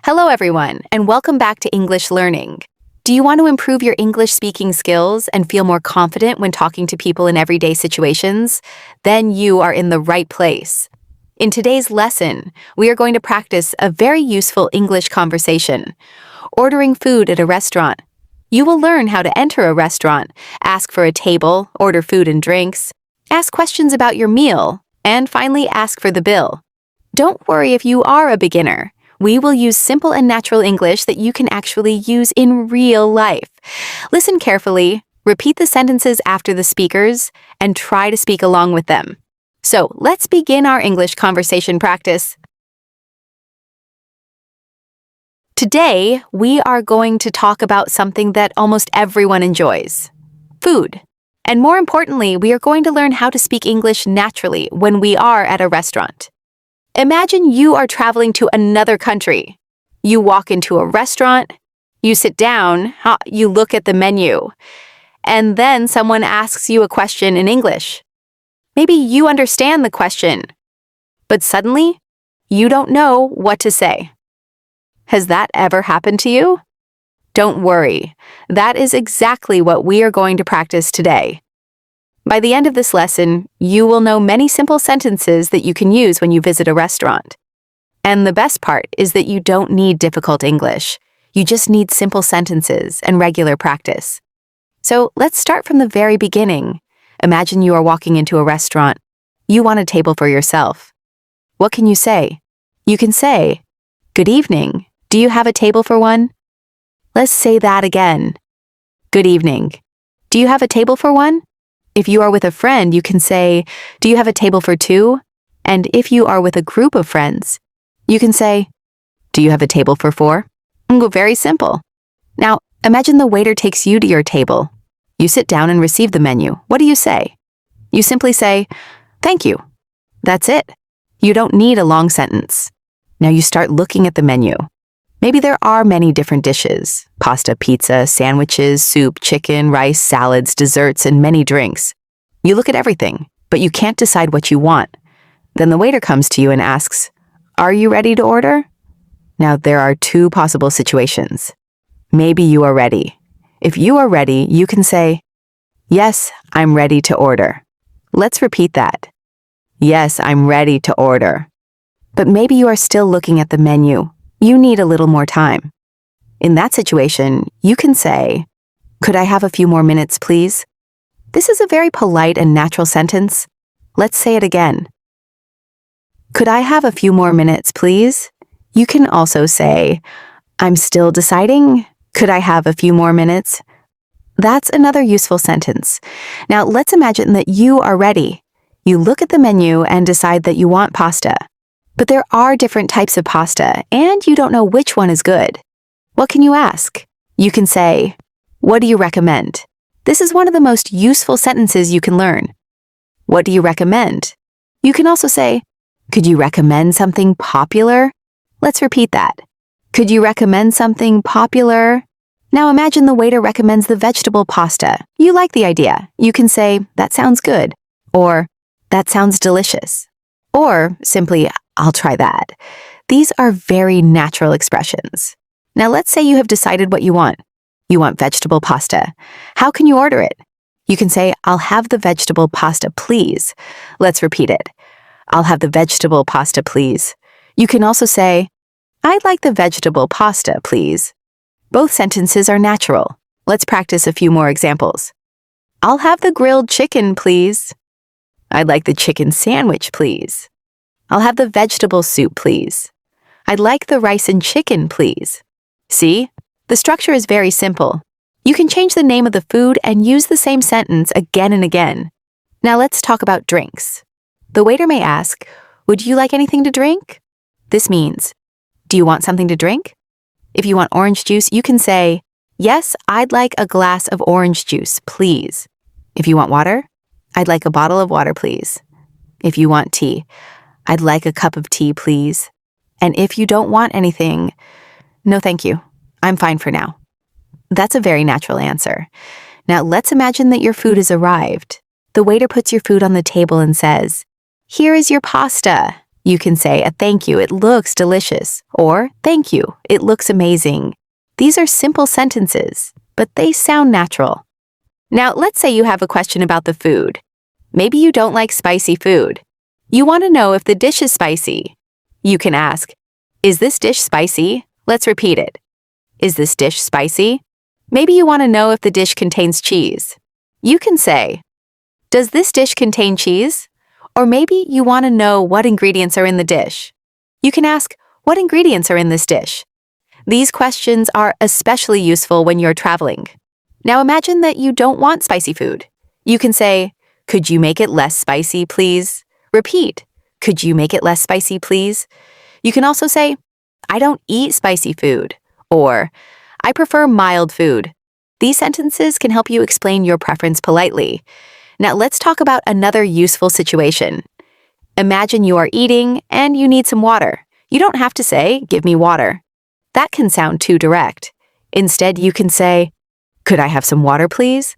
Hello, everyone, and welcome back to English Learning. Do you want to improve your English speaking skills and feel more confident when talking to people in everyday situations? Then you are in the right place. In today's lesson, we are going to practice a very useful English conversation. Ordering food at a restaurant. You will learn how to enter a restaurant, ask for a table, order food and drinks, ask questions about your meal, and finally ask for the bill. Don't worry if you are a beginner. We will use simple and natural English that you can actually use in real life. Listen carefully, repeat the sentences after the speakers, and try to speak along with them. So let's begin our English conversation practice. Today, we are going to talk about something that almost everyone enjoys: food. And more importantly, we are going to learn how to speak English naturally when we are at a restaurant. Imagine you are traveling to another country. You walk into a restaurant, you sit down, you look at the menu, and then someone asks you a question in English. Maybe you understand the question, but suddenly, you don't know what to say. Has that ever happened to you? Don't worry, that is exactly what we are going to practice today. By the end of this lesson, you will know many simple sentences that you can use when you visit a restaurant. And the best part is that you don't need difficult English. You just need simple sentences and regular practice. So let's start from the very beginning. Imagine you are walking into a restaurant. You want a table for yourself. What can you say? You can say, "Good evening. Do you have a table for one?" Let's say that again. "Good evening. Do you have a table for one?" If you are with a friend, you can say, "Do you have a table for two?" And if you are with a group of friends, you can say, "Do you have a table for four?" Very simple. Now, imagine the waiter takes you to your table. You sit down and receive the menu. What do you say? You simply say, "Thank you." That's it. You don't need a long sentence. Now you start looking at the menu. Maybe there are many different dishes: pasta, pizza, sandwiches, soup, chicken, rice, salads, desserts, and many drinks. You look at everything, but you can't decide what you want. Then the waiter comes to you and asks, "Are you ready to order?" Now there are two possible situations. Maybe you are ready. If you are ready, you can say, "Yes, I'm ready to order." Let's repeat that. Yes, I'm ready to order. But maybe you are still looking at the menu. You need a little more time. In that situation, you can say, "Could I have a few more minutes, please?" This is a very polite and natural sentence. Let's say it again. "Could I have a few more minutes, please?" You can also say, "I'm still deciding. Could I have a few more minutes?" That's another useful sentence. Now let's imagine that you are ready. You look at the menu and decide that you want pasta. But there are different types of pasta, and you don't know which one is good. What can you ask? You can say, "What do you recommend?" This is one of the most useful sentences you can learn. What do you recommend? You can also say, "Could you recommend something popular?" Let's repeat that. Could you recommend something popular? Now imagine the waiter recommends the vegetable pasta. You like the idea. You can say, "That sounds good," or "That sounds delicious," or simply, "I'll try that." These are very natural expressions. Now let's say you have decided what you want. You want vegetable pasta. How can you order it? You can say, "I'll have the vegetable pasta, please." Let's repeat it. "I'll have the vegetable pasta, please." You can also say, "I'd like the vegetable pasta, please." Both sentences are natural. Let's practice a few more examples. "I'll have the grilled chicken, please." "I'd like the chicken sandwich, please." "I'll have the vegetable soup, please." "I'd like the rice and chicken, please." See? The structure is very simple. You can change the name of the food and use the same sentence again and again. Now let's talk about drinks. The waiter may ask, "Would you like anything to drink?" This means, "Do you want something to drink?" If you want orange juice, you can say, "Yes, I'd like a glass of orange juice, please." If you want water, "I'd like a bottle of water, please." If you want tea, "I'd like a cup of tea, please." And if you don't want anything, "No, thank you. I'm fine for now." That's a very natural answer. Now let's imagine that your food has arrived. The waiter puts your food on the table and says, "Here is your pasta." You can say a thank you, it looks delicious, or thank you, it looks amazing. These are simple sentences, but they sound natural. Now, let's say you have a question about the food. Maybe you don't like spicy food. You want to know if the dish is spicy. You can ask, is this dish spicy? Let's repeat it. Is this dish spicy? Maybe you want to know if the dish contains cheese. You can say, does this dish contain cheese? Or maybe you want to know what ingredients are in the dish. You can ask, what ingredients are in this dish? These questions are especially useful when you're traveling. Now imagine that you don't want spicy food. You can say, could you make it less spicy, please? Repeat, could you make it less spicy, please? You can also say, I don't eat spicy food, or I prefer mild food. These sentences can help you explain your preference politely. Now let's talk about another useful situation. Imagine you are eating and you need some water. You don't have to say, give me water. That can sound too direct. Instead, you can say, could I have some water, please?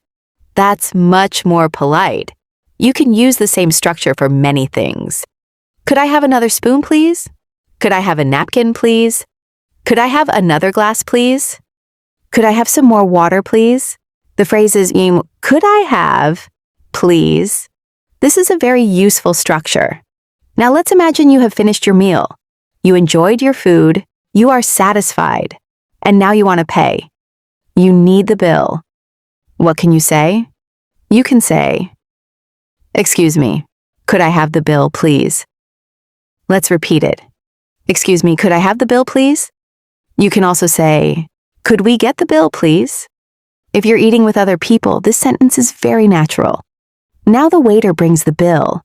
That's much more polite. You can use the same structure for many things. Could I have another spoon, please? Could I have a napkin, please? Could I have another glass, please? Could I have some more water, please? The phrases, could I have, please? This is a very useful structure. Now let's imagine you have finished your meal. You enjoyed your food, you are satisfied, and now you want to pay. You need the bill. What can you say? You can say, excuse me, could I have the bill, please? Let's repeat it. Excuse me, could I have the bill, please? You can also say, could we get the bill, please? If you're eating with other people, this sentence is very natural. Now the waiter brings the bill.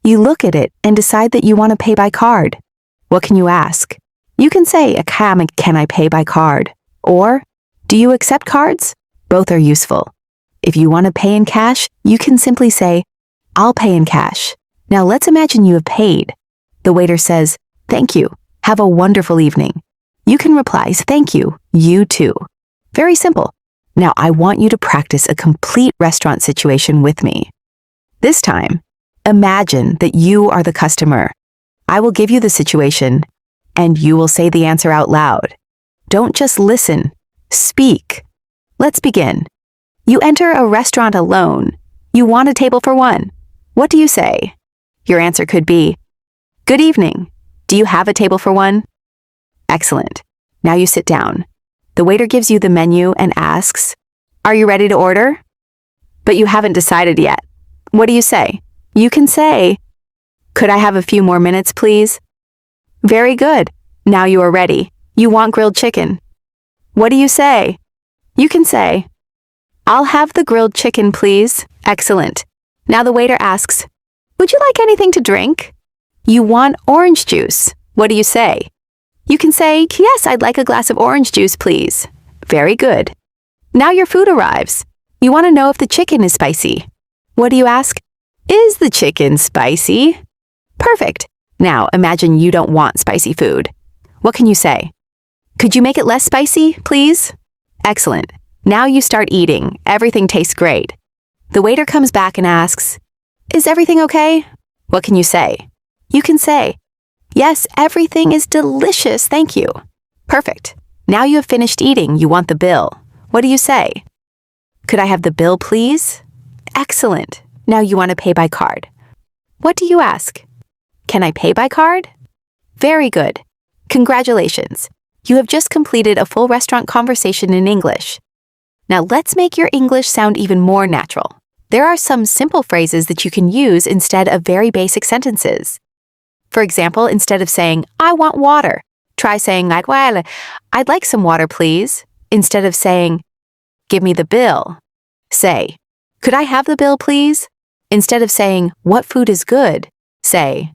You look at it and decide that you want to pay by card. What can you ask? You can say, can I pay by card? Or, do you accept cards? Both are useful. If you want to pay in cash, you can simply say, I'll pay in cash. Now let's imagine you have paid. The waiter says, thank you. Have a wonderful evening. You can reply, thank you. You too. Very simple. Now I want you to practice a complete restaurant situation with me. This time, imagine that you are the customer. I will give you the situation, and you will say the answer out loud. Don't just listen. Speak. Let's begin. You enter a restaurant alone. You want a table for one. What do you say? Your answer could be, good evening. Do you have a table for one? Excellent. Now you sit down. The waiter gives you the menu and asks, are you ready to order? But you haven't decided yet. What do you say? You can say, could I have a few more minutes, please? Very good. Now you are ready. You want grilled chicken. What do you say? You can say, I'll have the grilled chicken, please. Excellent. Now the waiter asks, would you like anything to drink? You want orange juice. What do you say? You can say, yes, I'd like a glass of orange juice, please. Very good. Now your food arrives. You want to know if the chicken is spicy. What do you ask? Is the chicken spicy? Perfect. Now imagine you don't want spicy food. What can you say? Could you make it less spicy, please? Excellent. Now you start eating. Everything tastes great. The waiter comes back and asks, is everything okay? What can you say? You can say, yes, everything is delicious, thank you. Perfect. Now you have finished eating. You want the bill. What do you say? Could I have the bill, please? Excellent. Now you want to pay by card. What do you ask? Can I pay by card? Very good. Congratulations. You have just completed a full restaurant conversation in English. Now let's make your English sound even more natural. There are some simple phrases that you can use instead of very basic sentences. For example, instead of saying, I want water, try saying, I'd like some water, please. Instead of saying, give me the bill, say, could I have the bill, please? Instead of saying, what food is good, say,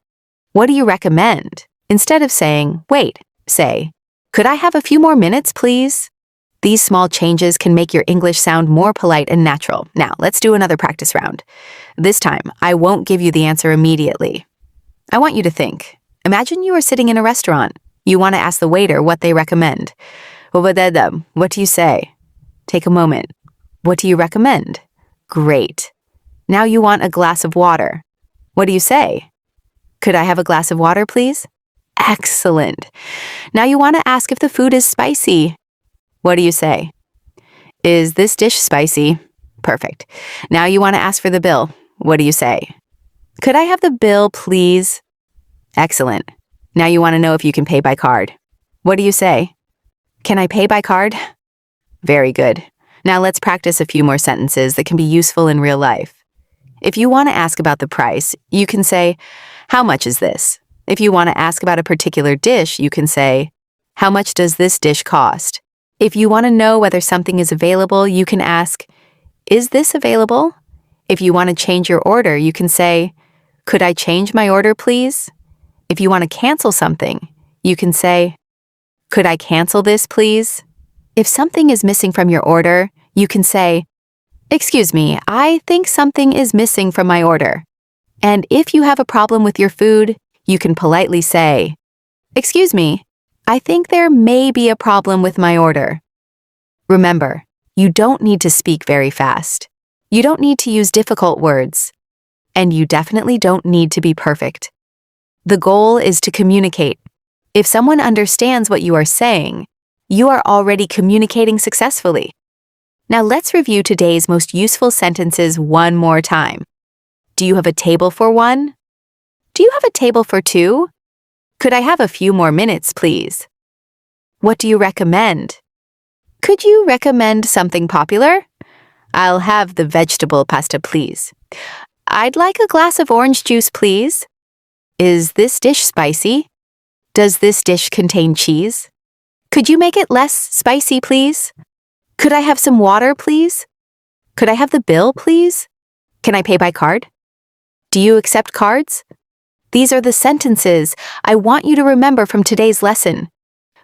what do you recommend? Instead of saying, wait, say, could I have a few more minutes, please? These small changes can make your English sound more polite and natural. Now, let's do another practice round. This time, I won't give you the answer immediately. I want you to think. Imagine you are sitting in a restaurant. You want to ask the waiter what they recommend. What do you say? Take a moment. What do you recommend? Great. Now you want a glass of water. What do you say? Could I have a glass of water, please? Excellent. Now you want to ask if the food is spicy. What do you say? Is this dish spicy? Perfect. Now you want to ask for the bill. What do you say? Could I have the bill, please? Excellent. Now you want to know if you can pay by card. What do you say? Can I pay by card? Very good. Now let's practice a few more sentences that can be useful in real life. If you want to ask about the price, you can say, how much is this? If you want to ask about a particular dish, you can say, how much does this dish cost? If you want to know whether something is available, you can ask, is this available? If you want to change your order, you can say, could I change my order, please? If you want to cancel something, you can say, could I cancel this, please? If something is missing from your order, you can say, excuse me, I think something is missing from my order. And if you have a problem with your food, you can politely say, excuse me, I think there may be a problem with my order. Remember, you don't need to speak very fast. You don't need to use difficult words. And you definitely don't need to be perfect. The goal is to communicate. If someone understands what you are saying, you are already communicating successfully. Now let's review today's most useful sentences one more time. Do you have a table for one? Do you have a table for two? Could I have a few more minutes, please? What do you recommend? Could you recommend something popular? I'll have the vegetable pasta, please. I'd like a glass of orange juice, please. Is this dish spicy? Does this dish contain cheese? Could you make it less spicy, please? Could I have some water, please? Could I have the bill, please? Can I pay by card? Do you accept cards? These are the sentences I want you to remember from today's lesson.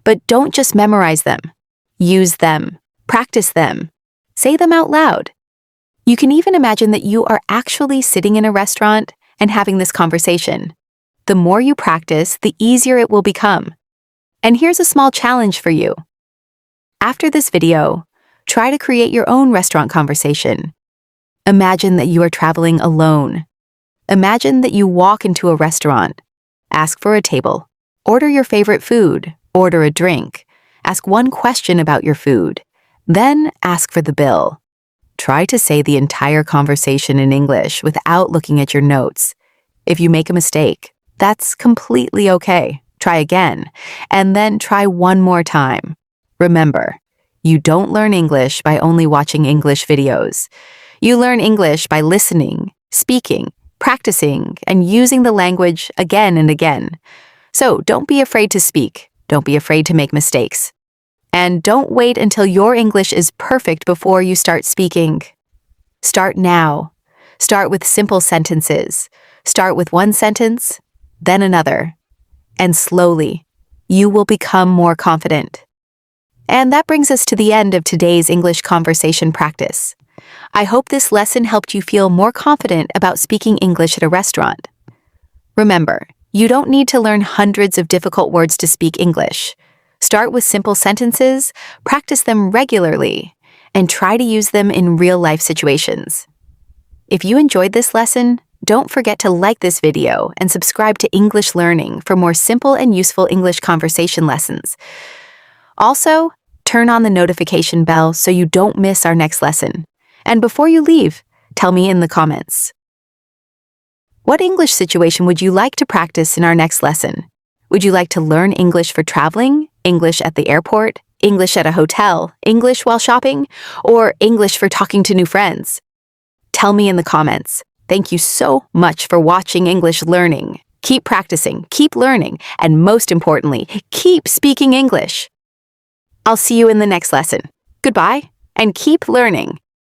But don't just memorize them. Use them. Practice them. Say them out loud. You can even imagine that you are actually sitting in a restaurant and having this conversation. The more you practice, the easier it will become. And here's a small challenge for you. After this video, try to create your own restaurant conversation. Imagine that you are traveling alone. Imagine that you walk into a restaurant. Ask for a table. Order your favorite food. Order a drink. Ask one question about your food. Then ask for the bill. Try to say the entire conversation in English without looking at your notes. If you make a mistake, that's completely okay. Try again, and then try one more time. Remember, you don't learn English by only watching English videos. You learn English by listening, speaking, practicing, and using the language again and again. So don't be afraid to speak. Don't be afraid to make mistakes. And don't wait until your English is perfect before you start speaking. Start now. Start with simple sentences. Start with one sentence, then another. And slowly, you will become more confident. And that brings us to the end of today's English conversation practice. I hope this lesson helped you feel more confident about speaking English at a restaurant. Remember, you don't need to learn hundreds of difficult words to speak English. Start with simple sentences, practice them regularly, and try to use them in real-life situations. If you enjoyed this lesson, don't forget to like this video and subscribe to English Learning for more simple and useful English conversation lessons. Also, turn on the notification bell so you don't miss our next lesson. And before you leave, tell me in the comments. What English situation would you like to practice in our next lesson? Would you like to learn English for traveling, English at the airport, English at a hotel, English while shopping, or English for talking to new friends? Tell me in the comments. Thank you so much for watching English Learning. Keep practicing, keep learning, and most importantly, keep speaking English. I'll see you in the next lesson. Goodbye, and keep learning.